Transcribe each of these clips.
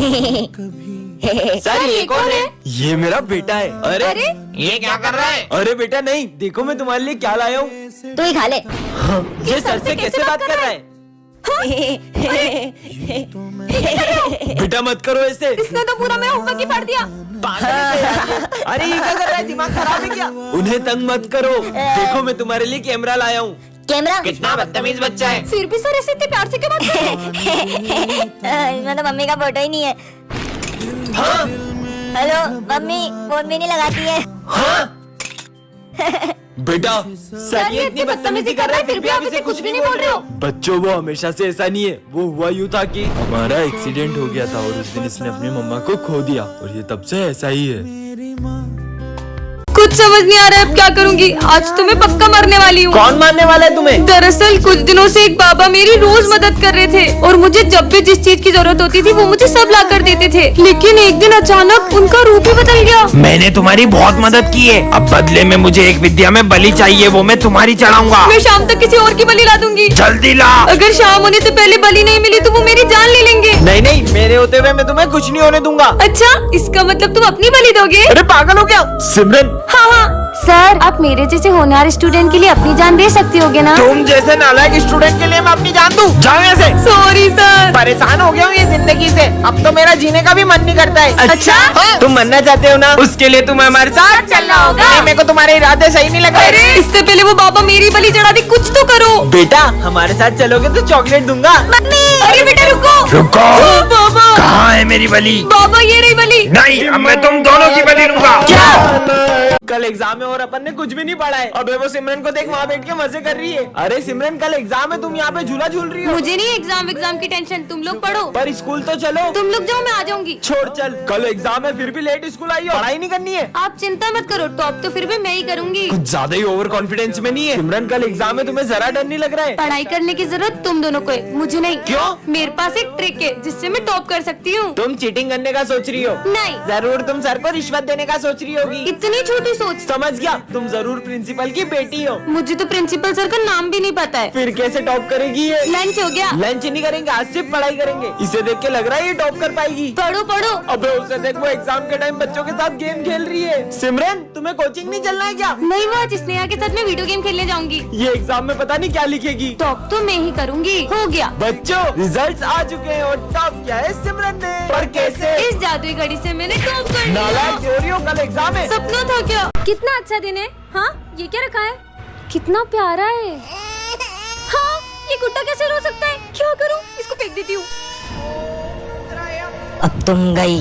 Sir ये कौन है? ये मेरा बेटा है। अरे ये क्या कर रहा है? अरे बेटा नहीं, देखो मैं तुम्हारे लिए क्या लाया हूँ। तू ही खा ले। ये सर से कैसे बात कर रहा है? बेटा मत करो ऐसे। इसने तो पूरा मेरा होमवर्क ही पढ़ दिया। अरे ये क्या कर रहा है? दिमाग खराब है क्या? उन्हें तंग मत करो। देखो मैं तुम्हारे लिए कैमरा लाया हूँ। कैमरा? कितना बदतमीज बच्चा है। फिर भी सर ऐसे इतने प्यार से क्यों बात कर रहे हो? इसमें तो मम्मी का फोटो ही नहीं है। हाँ? हेलो मम्मी, फोन भी नहीं लगाती है। हाँ? बेटा सर ये इतनी बदतमीजी कर रहा है, फिर भी आप इसे कुछ नहीं बोल रहे हो। बच्चों वो हमेशा से ऐसा नहीं है। वो हुआ यूँ था कि हमारा एक्सीडेंट हो गया था और उस दिन इसने अपनी मम्मा को खो दिया और ये तब से ऐसा ही है। कुछ समझ नहीं आ रहा है अब क्या करूंगी। आज तो मैं पक्का मरने वाली हूँ। कौन मारने वाला है तुम्हें? दरअसल कुछ दिनों से एक बाबा मेरी रोज मदद कर रहे थे और मुझे जब भी जिस चीज की जरूरत होती थी वो मुझे सब ला कर देते थे, लेकिन एक दिन अचानक उनका रूप ही बदल गया। मैंने तुम्हारी बहुत मदद की है, अब बदले में मुझे एक विद्या में बलि चाहिए, वो मैं तुम्हारी चढ़ाऊंगा। मैं शाम तक किसी और की बलि ला दूंगी। जल्दी ला। अगर शाम होने से पहले बलि नहीं मिली तो वो मेरी जान ले लेंगे। नहीं नहीं, मेरे होते हुए मैं तुम्हें कुछ नहीं होने दूंगा। अच्छा, इसका मतलब तुम अपनी बलि दोगे? अरे पागल हो क्या सिमरन? हाँ, सर आप मेरे जैसे होनहार स्टूडेंट के लिए अपनी जान दे सकती होगे ना? तुम जैसे नालायक स्टूडेंट के लिए मैं अपनी जान दूं? जाओ यहाँ से। Sorry sir. परेशान हो गया हूँ ये जिंदगी से, अब तो मेरा जीने का भी मन नहीं करता है। अच्छा? हाँ? तुम मरना चाहते हो ना, उसके लिए तुम्हें हमारे साथ चलना होगा। नहीं, मेरे को तुम्हारे इरादे सही नहीं लग अरे रहे। इससे पहले वो बाबा मेरी बलि चढ़ा दी, कुछ तो करो। बेटा हमारे साथ चलोगे तो चॉकलेट दूंगा। मम्मी, अरे बेटा रुको। रुको। ओ, बाबा कहाँ है मेरी बलि? बाबा ये रही बलि। नहीं, अब मैं तुम दोनों की बलि लूंगा। कल एग्जाम है और अपन ने कुछ भी नहीं पढ़ा है। अबे वो सिमरन को देख वहाँ बैठ के मजे कर रही है। अरे सिमरन कल एग्जाम है, तुम यहाँ पे झूला झूल रही हो। मुझे नहीं एग्जाम की टेंशन, तुम लोग पढ़ो। पर स्कूल तो चलो। तुम लोग जाओ, मैं आ जाऊंगी। छोड़ चल, कल एग्जाम है फिर भी लेट स्कूल आई हो। पढ़ाई नहीं करनी है। आप चिंता मत करो, टॉप तो फिर भी मैं ही करूंगी। कुछ ज्यादा ही ओवर कॉन्फिडेंस में नहीं है? सिमरन कल एग्जाम है, तुम्हें जरा डर नहीं लग रहा है? पढ़ाई करने की जरूरत तुम दोनों को है, मुझे नहीं। क्यों? मेरे पास एक ट्रिक है जिससे मैं टॉप कर सकती हूँ। तुम चीटिंग करने का सोच रही हो? नहीं। जरूर तुम सर को रिश्वत देने का सोच रही होगी। इतनी छोटी सोच। समझ गया, तुम जरूर प्रिंसिपल की बेटी हो। मुझे तो प्रिंसिपल सर का नाम भी नहीं पता है। फिर कैसे टॉप करेगी ये? लंच हो गया? लंच नहीं करेंगे, आज सिर्फ पढ़ाई करेंगे। इसे देख के लग रहा है ये टॉप कर पाएगी। पढ़ो पढ़ो। अबे उसे देख, वो एग्जाम के टाइम बच्चों के साथ गेम खेल रही है। सिमरन तुम्हें कोचिंग नहीं चलना है क्या? नहीं, वो आज स्नेहा के साथ मैं वीडियो गेम खेलने जाऊंगी। ये एग्जाम में पता नहीं क्या लिखेगी। टॉप तो मैं ही करूंगी। हो गया बच्चों रिजल्ट्स आ चुके हैं और टॉप किया है सिमरन ने। पर कैसे? इस जादुई घड़ी से मैंने टॉप कर लिया। नालायक चोरियों, कल एग्जाम है। सपना था क्या? कितना अच्छा दिन है। हाँ, ये क्या रखा है? कितना प्यारा है। हाँ, ये गुड्डा कैसे रो सकता है? क्या करूँ? इसको फेंक देती हूँ। अब तुम गई।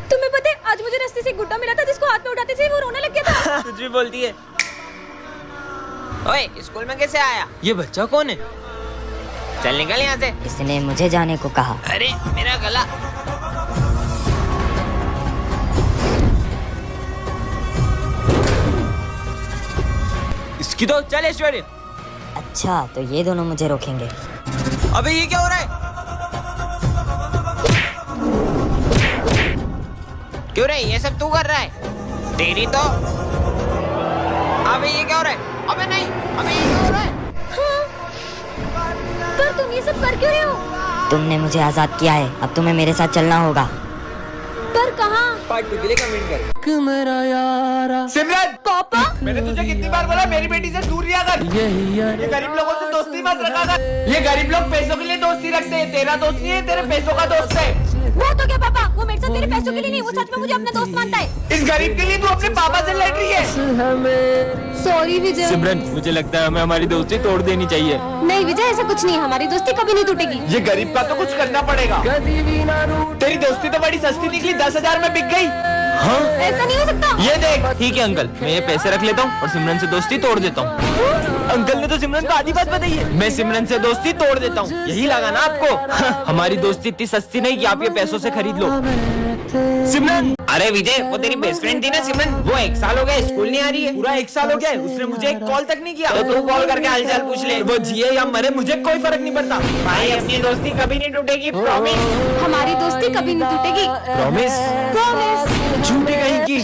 तुम्हें पता है आज मुझे रास्ते से एक गुड्डा मिला था जिसको हाथ में उठाते थे वो रोने लग गया था। कुछ भी बोलती है। ओए, स्कूल में कैसे आया? ये बच्चा कौन है? चल निकल यहाँ से। इसने मुझे जाने को कहा। अरे मेरा गला। इसकी तो चल ऐश्वर्य। अच्छा तो ये दोनों मुझे रोकेंगे। अबे ये क्या हो रहा है? क्यों रे, ये सब तू कर रहा है? तेरी तो। अबे ये क्या हो रहा है? अबे नहीं, अबे ये क्या हो रहा है? पर तुम ये सब कर क्यों रहे हो? तुमने मुझे आजाद किया है, अब तुम्हें मेरे साथ चलना होगा। पर कहाँ? पार्ट 2 के लिए कमेंट कर। सिमरन पापा, मैंने तुझे कितनी बार बोला मेरी बेटी से दूर रहा कर। ये गरीब लोगों से दोस्ती मत रखा कर। ये गरीब लोग पैसों के लिए दोस्ती रखते हैं, तेरा दोस्त नहीं है, तेरे पैसों का दोस्त है। वो तो क्या पापा, वो मेरे साथ मेरे पैसों के लिए नहीं, वो सच में मुझे अपना दोस्त मानता है। इस गरीब के लिए तू अपने पापा से लड़ रही है। सॉरी विजय। सिमरन मुझे लगता है हमें हमारी दोस्ती तोड़ देनी चाहिए। नहीं विजय, ऐसा कुछ नहीं है, हमारी दोस्ती कभी नहीं टूटेगी। ये गरीब का तो कुछ करना पड़ेगा। तेरी दोस्ती तो बड़ी सस्ती निकली, 10,000 में बिक गई। हाँ? ऐसा नहीं हो सकता। ये देख। ठीक है अंकल, मैं ये पैसे रख लेता हूँ और सिमरन से दोस्ती तोड़ देता हूँ। अंकल ने तो सिमरन को आधी बात बताई है। मैं सिमरन से दोस्ती तोड़ देता हूँ, यही लगा ना आपको? हमारी दोस्ती इतनी सस्ती नहीं कि आप ये पैसों से खरीद लो। सिमरन, अरे विजय, वो तेरी बेस्ट फ्रेंड थी ना सिमरन, वो 1 साल हो गया स्कूल नहीं आ रही है। पूरा 1 साल हो गया है, उसने मुझे एक कॉल तक नहीं किया। तो तू कॉल करके हालचाल पूछ ले। वो जिए या मरे मुझे कोई फर्क नहीं पड़ता। भाई अपनी दोस्ती कभी नहीं टूटेगी, प्रॉमिस। हमारी दोस्ती कभी नहीं टूटेगी। प्रॉमिस? प्रॉमिस। झूठी कहीं की।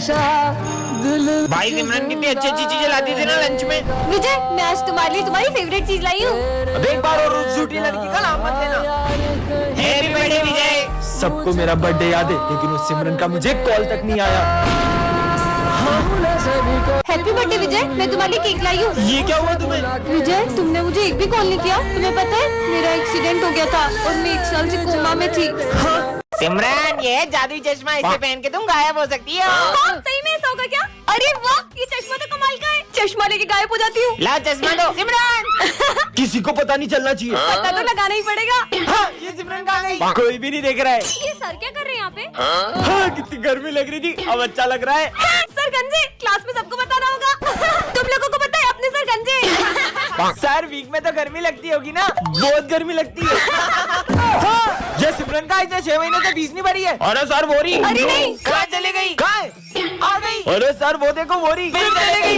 भाई सिमरन कितनी अच्छी अच्छी चीजें लाती थी ना लंच में। विजय, मैं आज तुम्हारे लिए तुम्हारी फेवरेट चीज लाई हूँ। अब एक बार और उस झूठी लड़की का नाम मत लेना। हैप्पी बर्थडे सबको मेरा बर्थडे याद है, लेकिन उस सिमरन का मुझे कॉल तक नहीं आया। हैप्पी बर्थडे विजय, मैं तुम्हारे लिए केक लाई हूँ। ये क्या हुआ तुम्हें? विजय, तुमने मुझे एक भी कॉल नहीं किया। तुम्हें पता है मेरा एक्सीडेंट हो गया था और मैं 1 साल से कोमा में थी। सिमरन, ये जादुई चश्मा, इसे पहन के तुम गायब हो सकती हो। सही में ऐसा होगा क्या? अरे वाह, ये चश्मा तो कमाल का है। चश्मा लेके गायब हो जाती हूँ। ला चश्मा दो सिमरन। किसी को पता नहीं चलना चाहिए। पता तो लगाना ही पड़ेगा। हाँ, ये सिमरन कहाँ गई? कोई भी नहीं देख रहा है। ये सर क्या कर रहे हैं यहाँ पे? हाँ, कितनी गर्मी लग रही थी, अब अच्छा लग रहा है। सर गंजे, क्लास में सबको बताना होगा। तुम लोगों को पता है अपने सर गंजे। सर वीक में तो गर्मी लगती होगी ना? बहुत गर्मी लगती है। हाँ, ये सिमरन का इसने 6 महीने से फीस नहीं भरी है। अरे सर वो रही। अरे नहीं, कहाँ चली गई? कहाँ है? आ गई। अरे सर वो देखो वो रही। फिर चली गई।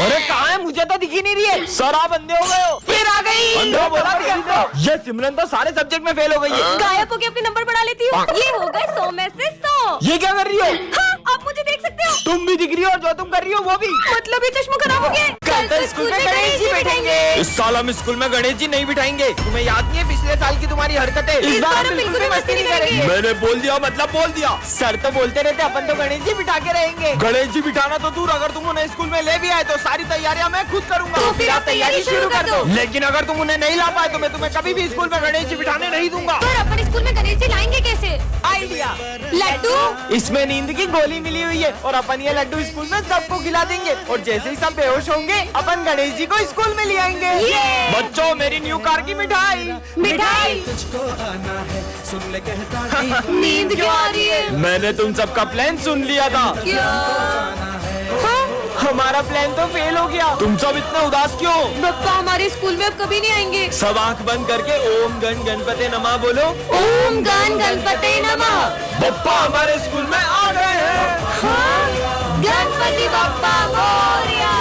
अरे कहाँ है? मुझे तो दिखी नहीं रही है। सर आप अंधे हो गए हो। फिर आ गई। अंधा बोला दिखा दो। ये सिमरन तो सारे सब्जेक्ट में फेल हो गई है। गायब होके अपने नंबर बढ़ा लेती हूँ। ये हो गए 100 में से 100। ये क्या कर रही हो? हाँ, आप मुझे देख सकते हो। तुम भी दिख रही हो और जो तुम कर रही हो वो भी। मतलब ये चश्मा खराब हो गया। कल तो स्कूल में गणेश जी बैठेंगे। इस साल हम स्कूल में गणेश जी नहीं बिठाएंगे। तुम्हें याद नहीं है पिछले साल की तुम्हारी हरकतें? इस बार हम बिल्कुल भी मस्ती नहीं करेंगे। मैंने बोल दिया मतलब बोल दिया। सर तो बोलते रहते अपन तो गणेश जी बिठा के रहेंगे। गणेश जी बिठाना तो दूर, अगर तुम उन्हें स्कूल में ले भी आए तो सारी तैयारियां मैं खुद करूंगा। तो फिर आप तैयारी शुरू कर दो। लेकिन अगर तुम उन्हें नहीं ला पाए तो मैं तुम्हें कभी भी स्कूल में गणेश जी बिठाने नहीं दूंगा। पर अपन स्कूल में गणेश जी लाएंगे कैसे? आइडिया। लड्डू। इसमें नींद की गोली मिली हुई है और अपन ये लड्डू स्कूल में सबको खिला देंगे और जैसे ही सब बेहोश होंगे अपन गणेश जी को स्कूल में ले आएंगे। बच्चों, मेरी न्यू कार की मिठाई। मिठाई। नींद क्यों आ रही है? मैंने तुम सबका प्लान सुन लिया था। क्या? हमारा प्लान तो फेल हो गया। तुम सब इतने उदास क्यों? बप्पा हमारे स्कूल में अब कभी नहीं आएंगे। सब आंख बंद करके ओम गण गणपते नमः बोलो। ओम गण गणपते नमः। बप्पा हमारे स्कूल में आ गए हैं। हाँ? गणपति बप्पा मोरया।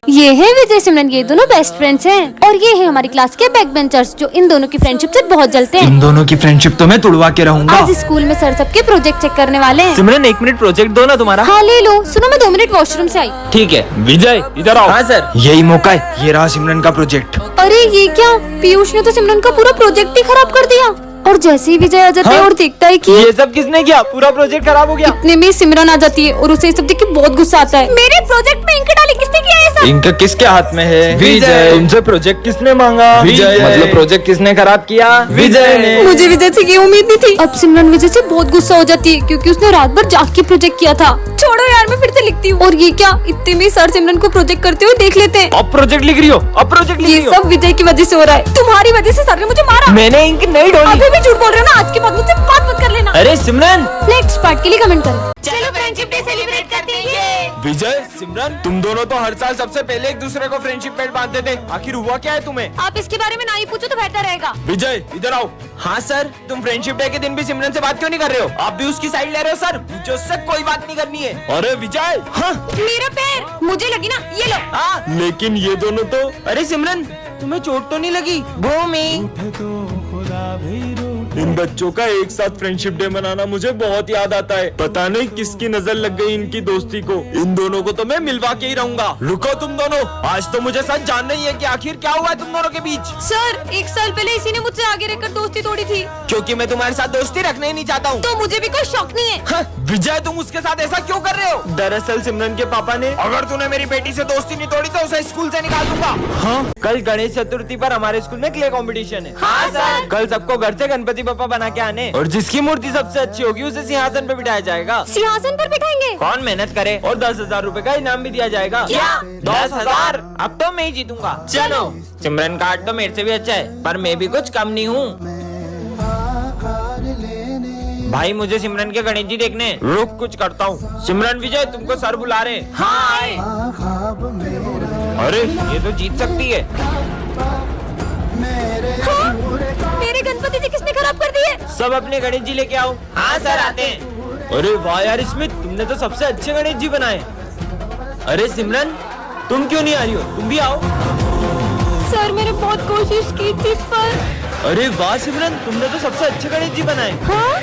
ये है विजय सिमरन, ये दोनों बेस्ट फ्रेंड्स हैं और ये है हमारी क्लास के बैक बेंचर्स जो इन दोनों की फ्रेंडशिप से बहुत जलते हैं। इन दोनों की फ्रेंडशिप तो मैं तुड़वा के रहूंगा। आज स्कूल में सर सबके प्रोजेक्ट चेक करने वाले हैं। सिमरन 1 मिनट प्रोजेक्ट दो ना तुम्हारा। हाँ ले लो। सुनो मैं 2 मिनट वॉशरूम से आई। ठीक है विजय इधर आओ। हाँ सर, यही मौका है, ये रहा सिमरन का प्रोजेक्ट। अरे ये क्या, पीयूष ने तो सिमरन का पूरा प्रोजेक्ट ही खराब कर दिया। और जैसे ही विजय आ जाता है और देखता है कि ये सब किसने किया? पूरा प्रोजेक्ट खराब हो गया। इतने में सिमरन आ जाती है और उसे सब देख के बहुत गुस्सा आता है। मेरे प्रोजेक्ट में इंक डाली किसने किया है सब? इंक किसके हाथ में है? विजय। तुमसे प्रोजेक्ट किसने मांगा? विजय। मतलब प्रोजेक्ट किसने खराब किया? विजय ने। मुझे विजय से ये उम्मीद नहीं थी। अब सिमरन विजय से बहुत गुस्सा हो जाती है क्योंकि उसने रात भर जाग के प्रोजेक्ट किया था। छोड़ो यार, मैं फिर से लिखती हूँ। और ये क्या, इतने में सर सिमरन को प्रोजेक्ट करते हुए देख लेते हैं। अब प्रोजेक्ट लिख रही हो? अब प्रोजेक्ट लिख ये रही हो? सब विजय की वजह से हो रहा है। तुम्हारी वजह से सर ने मुझे मारा। मैंने इंक नहीं डोली। अभी भी झूठ बोल रहे हो ना? आज के बाद मुझसे बात मत कर लेना। अरे सिमरन। नेक्स्ट पार्ट के लिए कमेंट करो। चलो फ्रेंडशिप डे सेलिब्रेट करते हैं। विजय सिमरन, तुम दोनों तो हर साल सबसे पहले एक दूसरे को फ्रेंडशिप बैंड बांधते थे, आखिर हुआ क्या है तुम्हें? आप इसके बारे में ना ही पूछो तो बेहतर रहेगा। विजय इधर आओ। हाँ सर, तुम फ्रेंडशिप डे के दिन भी सिमरन से बात क्यों नहीं कर रहे हो? आप भी उसकी साइड ले रहे हो सर? मुझे उससे कोई बात नहीं करनी है। अरे विजय। हाँ मेरा पैर, मुझे लगी ना, ये लो। हाँ, लेकिन ये दोनों तो। अरे सिमरन, तुम्हें चोट तो नहीं लगी? भूमि। इन बच्चों का एक साथ फ्रेंडशिप डे मनाना मुझे बहुत याद आता है। पता नहीं किसकी नजर लग गई इनकी दोस्ती को। इन दोनों को तो मैं मिलवा के ही रहूंगा। रुको तुम दोनों, आज तो मुझे सच जानना ही है कि आखिर क्या हुआ है तुम दोनों के बीच। सर 1 साल पहले इसी ने मुझसे आगे रहकर दोस्ती तोड़ी थी। क्योंकि मैं तुम्हारे साथ दोस्ती रखना ही नहीं चाहता हूँ। तो मुझे भी कोई शौक नहीं है। हाँ, विजय तुम उसके साथ ऐसा क्यों कर रहे हो? दरअसल सिमरन के पापा ने, अगर तूने मेरी बेटी से दोस्ती नहीं तोड़ी तो उसे स्कूल से निकाल दूंगा। हाँ, कल गणेश चतुर्थी पर हमारे स्कूल में क्ले कंपटीशन है। हाँ सर। कल सबको घर से गणपति बप्पा बना के आने और जिसकी मूर्ति सबसे अच्छी होगी उसे सिंहासन पे बिठाया जाएगा। सिंहासन पर बिठाएंगे? कौन मेहनत करे, और 10,000 रूपए का इनाम भी दिया जाएगा। क्या? 10,000? अब तो मैं ही जीतूंगा। चलो, सिमरन का आर्ट तो मेरे से भी अच्छा है, पर मैं भी कुछ कम नहीं हूँ। भाई मुझे सिमरन के गणेश जी देखने। रुक कुछ करता हूँ। सिमरन विजय तुमको सर बुला रहे। हाँ आए। अरे ये तो जीत सकती है। हाँ? मेरे गणपति जी किसने खराब कर दिए? सब अपने गणेश जी लेके आओ। हाँ सर आते हैं। अरे वाह यार स्मिथ, तुमने तो सबसे अच्छे गणेश जी बनाए। अरे सिमरन तुम क्यों नहीं आ रही हो? तुम भी आओ। सर मैंने बहुत कोशिश की थी पर। अरे वाह सिमरन, तुमने तो सबसे अच्छे गणेश जी बनाए। हाँ?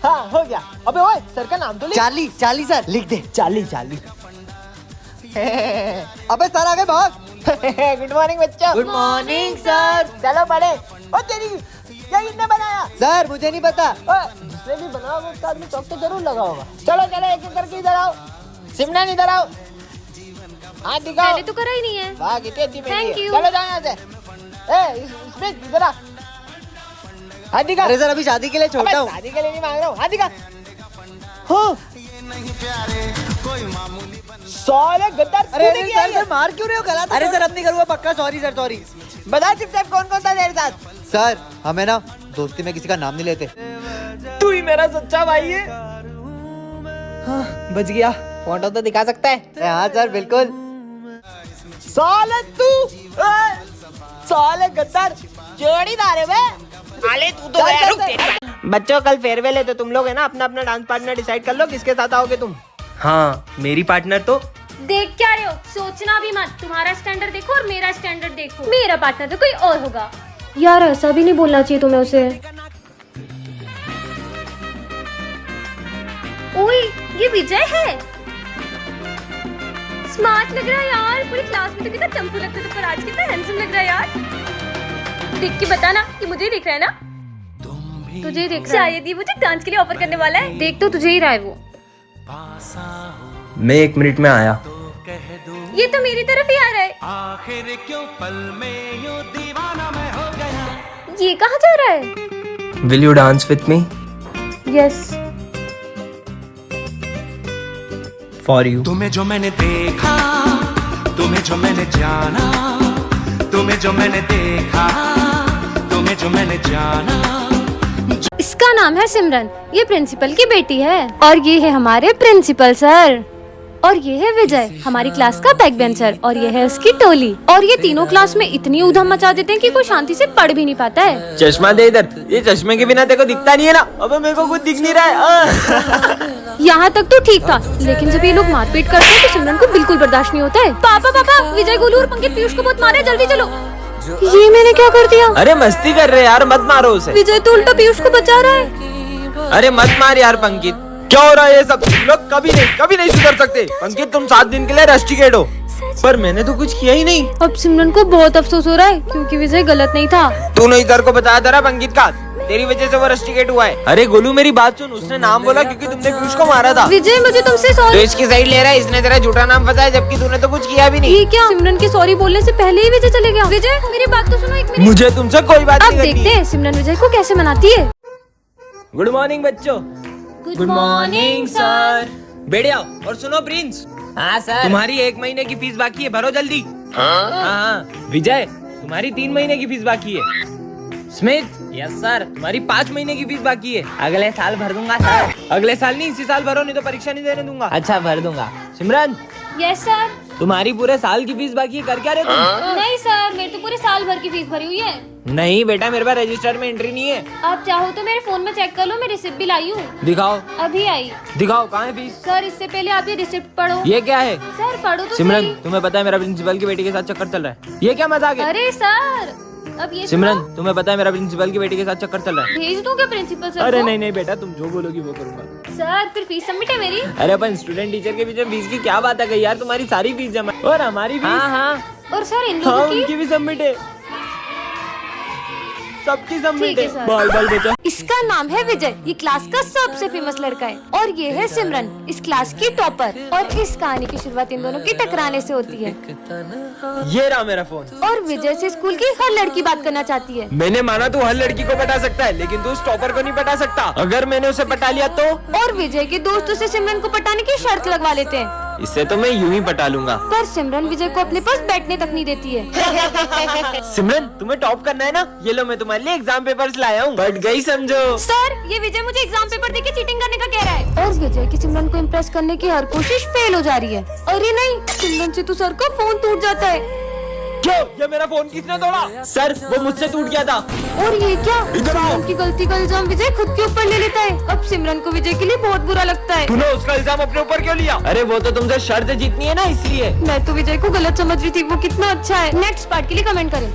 हाँ हो गया। अबे ओए सर का नाम तो लिख। चार्ली। चार्ली सर लिख दे। चार्ली। चार्ली। अबे सर आ गए भाग। गुड मॉर्निंग बच्चों। Good morning sir. चलो पढ़े। ओ तेरी क्या किसने बनाया? सर मुझे नहीं पता। जिसने भी बनाया वो उसका आदमी चौक तो जरूर लगा होगा। चलो चलो एक एक करके इधर आओ। सिमरन इधर आओ। हाथ दिखाओ। मैंने तो करा ही नहीं है। वाह कितनी अच्छी मेहंदी Thank है। you. चलो जाओ यहाँ से। इसमें इधर आ। हाथ दिखा। अरे सर अभी शादी के लिए अबे, छोटा हूँ। शादी के लिए नहीं मांग रहा हूँ। हाथ दिखा। हो साले गद्दार अरे तूने किया सर ये? सर मार क्यों रहे हो? गला अरे सर अब नहीं करूँगा पक्का। Sorry sir sorry. बता चुपचाप कौन कौन था तेरे साथ? सर हमें ना दोस्ती में किसी का नाम नहीं लेते। तू ही मेरा सच्चा भाई है। हाँ, बच गया। फोटो तो दिखा सकता है। हाँ सर बिल्कुल। साले तू साले गद्दार जोड़ीदार है बे। आले तू तो गया, रुक तेरी। बच्चों कल फेयरवेल है तो तुम लोग है ना अपना अपना डांस पार्टनर डिसाइड कर लो किसके साथ आओगे तुम। हाँ मेरी पार्टनर तो देख क्या रहे हो? सोचना भी मत। तुम्हारा स्टैंडर्ड देखो और मेरा स्टैंडर्ड देखो। मेरा पार्टनर तो कोई और होगा। यार ऐसा भी नहीं बोलना चाहिए तुम्हें उसे। ओए ये विजय है। स्मार्ट लग रहा है यार। पूरी क्लास में तो कितना चंपू लगता था पर आज कितना हैंडसम लग रहा है यार। देख के बताना कि मुझे ही दिख रहा है ना? तुझे ही दिख रहा है। शायद ये मुझे डांस के लिए ऑफर करने वाला है। देख तो तुझे ही रहा है वो। मैं 1 मिनट में आया। ये तो मेरी तरफ ही आ रहा है। आखिर क्यों पल में यूं दीवाना मैं हो गया। ये कहाँ जा रहा है? Will you dance with me? Yes. For you. तुम्हें जो मैंने देखा, तुम्हें जो मैंने जाना, तुम्हें जो मैंने देखा, तुम्हें जो मैंने जाना। इसका नाम है सिमरन। ये प्रिंसिपल की बेटी है और ये है हमारे प्रिंसिपल सर। और ये है विजय हमारी क्लास का बैक बेंचर। और ये है उसकी टोली। और ये तीनों क्लास में इतनी ऊधम मचा देते हैं कि कोई शांति से पढ़ भी नहीं पाता है। चश्मा दे इधर। ये चश्मे के बिना तेरे को दिखता नहीं है ना? अबे मेरे को कुछ दिख नहीं रहा है। यहाँ तक तो ठीक था लेकिन जब ये लोग मारपीट करते हैं तो सिमरन को बिल्कुल बर्दाश्त नहीं होता है। पापा पापा विजय गोलू और पंकित पीयूष को बहुत मारे। जल्दी चलो। ये मैंने क्या कर दिया? अरे मस्ती कर रहे यार, मत मारो उसे। विजय तो उल्टा पीयूष को बचा रहा है। अरे मत मार यार पंकित। क्या हो रहा है ये सब? तुम लोग कभी नहीं सुधर सकते। पंकित तुम 7 दिन के लिए रस्टिकेट हो। पर मैंने तो कुछ किया ही नहीं। अब सिमरन को बहुत अफसोस हो रहा है क्योंकि विजय गलत नहीं था। तूने इधर को बताया था ना पंकित का? तेरी वजह से वो रस्टिकेट हुआ है। अरे गोलू मेरी बात सुन। उसने नाम बोला क्योंकि तुमने पीयूष को मारा था। विजय मुझे तुमसे तो सॉरी। इसकी साइड ले रहा है। इसने तेरा झूठा नाम बताया जबकि तूने तो कुछ किया भी नहीं। ये क्या? सिमरन के सॉरी बोलने से पहले ही विजय चले गया। विजय मेरी बात तो सुनो एक मिनट। मुझे तुमसे कोई बात अब नहीं देखते करनी। हैं सिमरन विजय को कैसे मनाती है। गुड मॉर्निंग बच्चों। Good morning sir. बढ़िया। और सुनो प्रिंस। हाँ सर। तुम्हारी 1 महीने की फीस बाकी है, भरो जल्दी। हाँ। विजय तुम्हारी 3 महीने की फीस बाकी है। स्मिथ। Yes sir. तुम्हारी 5 महीने की फीस बाकी है। अगले साल भर दूंगा सर। अगले साल नहीं, इसी साल भरो, नहीं तो परीक्षा नहीं देने दूंगा। अच्छा भर दूंगा। सिमरन यस सर। तुम्हारी पूरे साल की फीस बाकी है। कर क्या रहे तुम? नहीं सर मेरी तो पूरे साल भर की फीस भरी हुई है। नहीं बेटा, मेरे पास रजिस्टर में एंट्री नहीं है। आप चाहो तो मेरे फोन में चेक कर लो। मैं रिसिप्ट भी लाई हूँ। दिखाओ अभी आई। दिखाओ, कहाँ है फीस? सर इससे पहले आप ये रिसिप्ट पढ़ो। ये क्या है? सर पढ़ो तो सिमरन सही। तुम्हें पता है मेरा प्रिंसिपल की बेटी के साथ चक्कर चल रहा है। ये क्या मजाक है? अरे सर अब ये सिमरन सुनो। तुम्हें पता है मेरा प्रिंसिपल की बेटी के साथ चक्कर चल रहा है। भेज दूं क्या प्रिंसिपल सर अरे को? नहीं बेटा, तुम जो बोलोगी वो करूंगा। सर फिर फीस सबमिट है मेरी। अरे अपन स्टूडेंट टीचर के बीच में फीस की क्या बात है यार? तुम्हारी सारी फीस जमा और हमारी फीस। हाँ और सर इन हाँ लोगों की उनकी भी सबमिट है। सबकी सबमिट ठीक है है। सर। बाल बाल बचा। इसका नाम है विजय। ये क्लास का सबसे फेमस लड़का है। और ये है सिमरन इस क्लास की टॉपर। और इस कहानी की शुरुआत इन दोनों की टकराने से होती है। ये रहा मेरा फोन। और विजय से स्कूल की हर लड़की बात करना चाहती है। मैंने माना तू हर लड़की को पटा सकता है, लेकिन तू उस टॉपर को नहीं पटा सकता। अगर मैंने उसे पटा लिया तो? और विजय के दोस्त उसे सिमरन को पटाने की शर्त लगवा लेते हैं। इससे तो मैं यूं ही पटा लूंगा। पर सिमरन विजय को अपने पास बैठने तक नहीं देती है। सिमरन तुम्हें टॉप करना है ना? ये लो मैं तुम्हारे लिए एग्जाम पेपर्स लाया हूँ। बढ़ गई समझो। सर ये विजय मुझे एग्जाम पेपर देके चीटिंग करने का कह रहा है। और विजय की सिमरन को इम्प्रेस करने की हर कोशिश फेल हो जा रही है। अरे नहीं, सिमरन से तो सर का फोन टूट जाता है। क्यों? ये मेरा फोन किसने तोड़ा? सर वो मुझसे टूट गया था। और ये क्या? इधर आओ। सिमरन की गलती का इल्जाम विजय खुद के ऊपर ले लेता है। अब सिमरन को विजय के लिए बहुत बुरा लगता है। तूने उसका इल्जाम अपने ऊपर क्यों लिया? अरे वो तो तुमसे शर्त जीतनी है ना, इसलिए। मैं तो विजय को गलत समझ रही थी। वो कितना अच्छा है। नेक्स्ट पार्ट के लिए कमेंट करें।